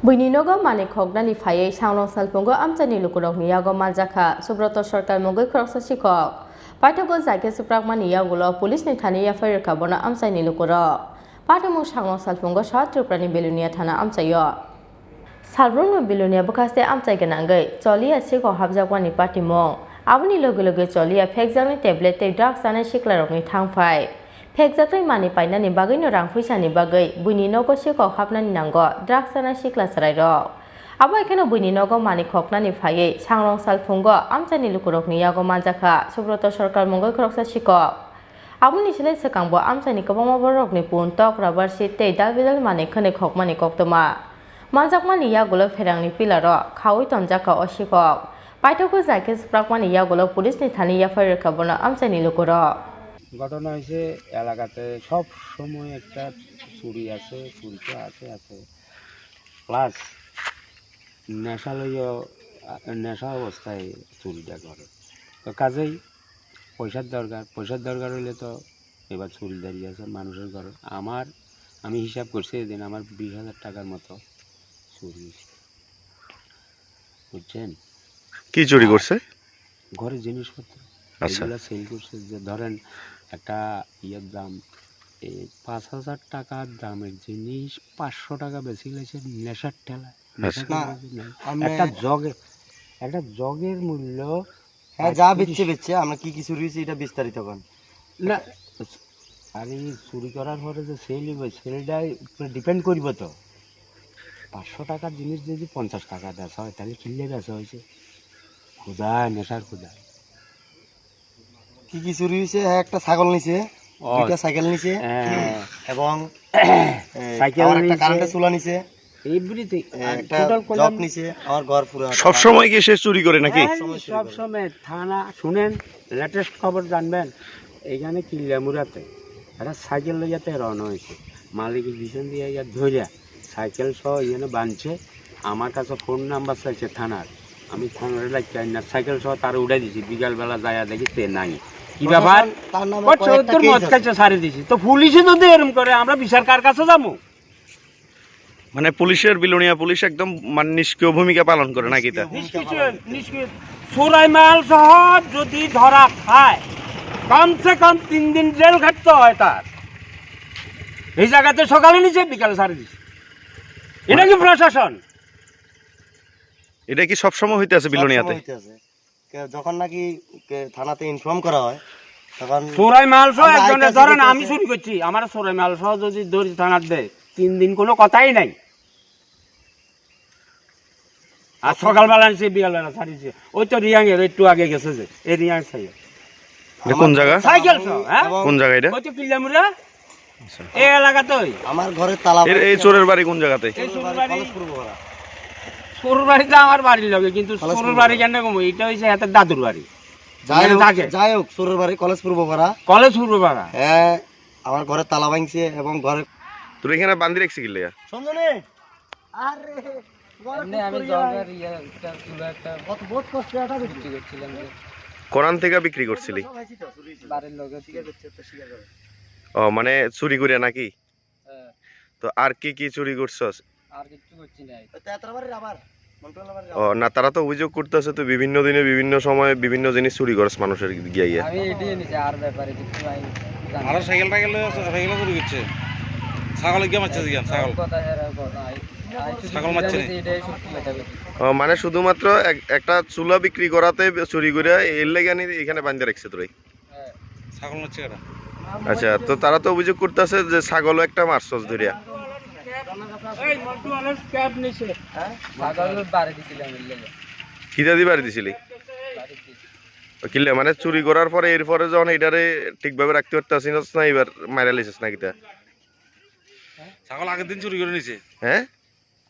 Buini Nogo Mani Khoknani Phaiwi Sanglong Salpungo Amchaini Lukurokni Yago Manjakha Subroto Sarkar Mogo Khoroksa Sikok Paitago Zake Suprakmani Yago Police ni Thani Phaiwi Kabona Amchaini Lukurok Patamo Sanglong Salpungo Shot Tripura Belunia Thana Amchayo Salbrun Belunia Bukaste Amchai Ganangai Cholia Sikok Habjakwani Patimo Abuni Logo Cholia Pexani Tablet Drugs and Shiklarokni Thangphai Pexakrai Mani Painani Bagino Rang Fishani Bagai Buini Nogo Sikok Hapnani Nango Drugs and Shiklasarayro Abo ekhano Buini Nogo Mani Khoknani Phaiwi Sanglong Salpungo Amchaini Lukurokni Yago Manjakha Subroto Sarkar Mogo Khoroksa Sikok Abuni Silai Sakangbo Amchaini Kabama Borokni Pun Tok Rubber Sheet Tei Dalbidal Mani Khane Khokmani Koktoma Manjakmani Yago Phairanni Pilaro Khawi Tonjaka o Sikok Paitoko Zake Suprakmani Yago Police ni Thani Phaiwi Kabona Amchaini Lukurok ঘটনা হয়েছে এলাকাতে সব সময় একটা চুরি আছে চুরিটা আছে প্লাস নেশা অবস্থায় চুরিটা করে তো কাজেই পয়সার দরকার হলে তো এবার চুরি দাঁড়িয়ে আছে মানুষের ঘরে আমি হিসাব করছি এদিন আমার 20,000 টাকার মতো চুরি বুঝছেন কি চুরি করছে ঘরের জিনিসপত্র এগুলো সেল করছে যে ধরেন একটা ইয়ের দাম 5,000 টাকার দামের জিনিস 500 টাকা বেশি গেছে নেশার ঠেলা একটা জগের মূল্য যা বেচছে আমরা কি কিছু রয়েছে এটা বিস্তারিত করেন না আরে চুরি করার পরে যে সেলটাই ডিপেন্ড করব তো 500 টাকার জিনিস যদি 50 টাকা বেচা হয় তাহলে কিনলে বেচা হয়েছে খুদা নেশার খুদা কি কি চুরি হয়েছে একটা ছাগল নিছে দুইটা সাইকেল নিছে এবং সাইকেল একটা কারেন্টের চুলা নিছে এভরিথিং একটা জগ নিছে আমার ঘর পুরো সব সময় কি সে চুরি করে নাকি সব সময় থানা শুনেন লেটেস্ট খবর জানবেন এইখানে কিল্লামুরাতে একটা সাইকেল লইয়াতে রওনা হয়েছে মালিকের পিছন দিয়ে ধরিয়া সাইকেল সহ এখানে বাঁধছে আমার কাছে ফোন নাম্বার চাইছে থানার আমি থানার লাগছি না সাইকেল সহ তার উড়াই দিছি বিকালবেলা যায় দেখি তে নাই কি ব্যাপার মদ খাইছে ছাড়ে দিছি তো পুলিশে যদি এরকম করে আমরা বিচার কার কাছে যাবো মানে পুলিশের বিলুনিয়া পুলিশ একদম মানে নিষ্ক্রিয় ভূমিকা পালন করে নাকি তা নিষ্ক্রিয় চোরাই মাল সহ যদি ধরা খায় কমসে কম 3 দিন জেল খাটতে হয় তার এই জায়গাতে সকালে নিচে বিকালে ছাড়ে দিছি এটা কি প্রশাসন এটা কি সব সময় হইতে আছে বিলুনিয়াতে যখন নাকি থানাতে ইনফর্ম করা হয় তখন চোরাই মাল সহ একজনে ধরেন আমি চুরি করছি আমার চোরাই মাল সহ যদি ধরি থানার দেয় 3 দিন কোনো কথাই নাই আর সকালবেলা নিচে বিকালবেলা ছাড়িয়েছে ওই তো রিয়াং এর একটু আগে গেছে যে এই রিয়াং সাইকেল কোন জায়গা সাইকেল সহ হ্যাঁ কোন জায়গা এটা ওই তো কিল্লামুরা এই এলাকাতেই আমার ঘরে তালা এই চোরের বাড়ি কোন জায়গাতে এই চোরের বাড়ি চোরের বাড়িটা আমার বাড়ির লগে কিন্তু চোরের বাড়ি কেন কম এটা হইছে এত দাদুর বাড়ি যাই হোক চোরের বাড়ি কলেজ পূর্বপাড়া হ্যাঁ আমার ঘরে তালা ভাঙছে এবং ঘরে তুই এখানে বান্ধি রাখছি কি লাগা সমঝনে আরে আমি জগের একটা চুলা একটা বহুত কষ্ট এটা বিক্রি করছিলাম কোরআন থেকে বিক্রি করছিলি বাড়ির লগে শিকার করতে শিকার করে ও মানে চুরি করে নাকি হ্যাঁ তো আর কি কি চুরি করছস আর কিছু করছি না তেতরাবাড়ির আবার ও না তারা তো অভিযোগ করতেছে তো বিভিন্ন দিনে বিভিন্ন সময় বিভিন্ন জিনিস চুরি করছ মানুষের গিয়া আমি এটাই নিছি আর ব্যাপারে কিছু ভাই আর সাইকেল চুরি করছে ছাগল গিয়ে মারছে ছাগল কথা হেরা কথা ছাগল মারছে ও মানে শুধুমাত্র একটা চুলা বিক্রি করাতে চুরি করে এর লাগি এখানে বাঁধে রাখছে তোরাই ছাগল মারছে কারা আচ্ছা তো তারা তো অভিযোগ করতেছে যে ছাগলও একটা মারছস ধরিয়া এই মন্টু অনেক স্ক্যাপ নিছে হ্যাঁ ছাগলের বাড়ি দিছিলাম এর কিটা দি বাড়ি দিছিলি কিলে মানে চুরি করার পরে এরপরে যখন এটারে ঠিকভাবে রাখতে পারতাছিস না এবার মাইরা লিছিস না কিটা ছাগল আগের দিন চুরি করে নিছে হ্যাঁ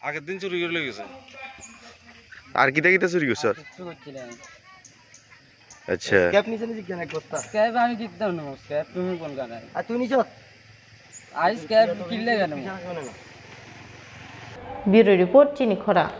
আগের দিন চুরি করে লেগেছে আর কিটা চুরি করছ কিছু করছি না আচ্ছা স্ক্যাপ নিছে নি জিজ্ঞাসা করতা স্ক্যাপ আমি দিতাম না স্ক্যাপ তুমি কোন গায় আর তুই নিছ আই স্ক্যাপ কিনলে কেন ব্যুরো রিপোর্ট চিনি খোরাং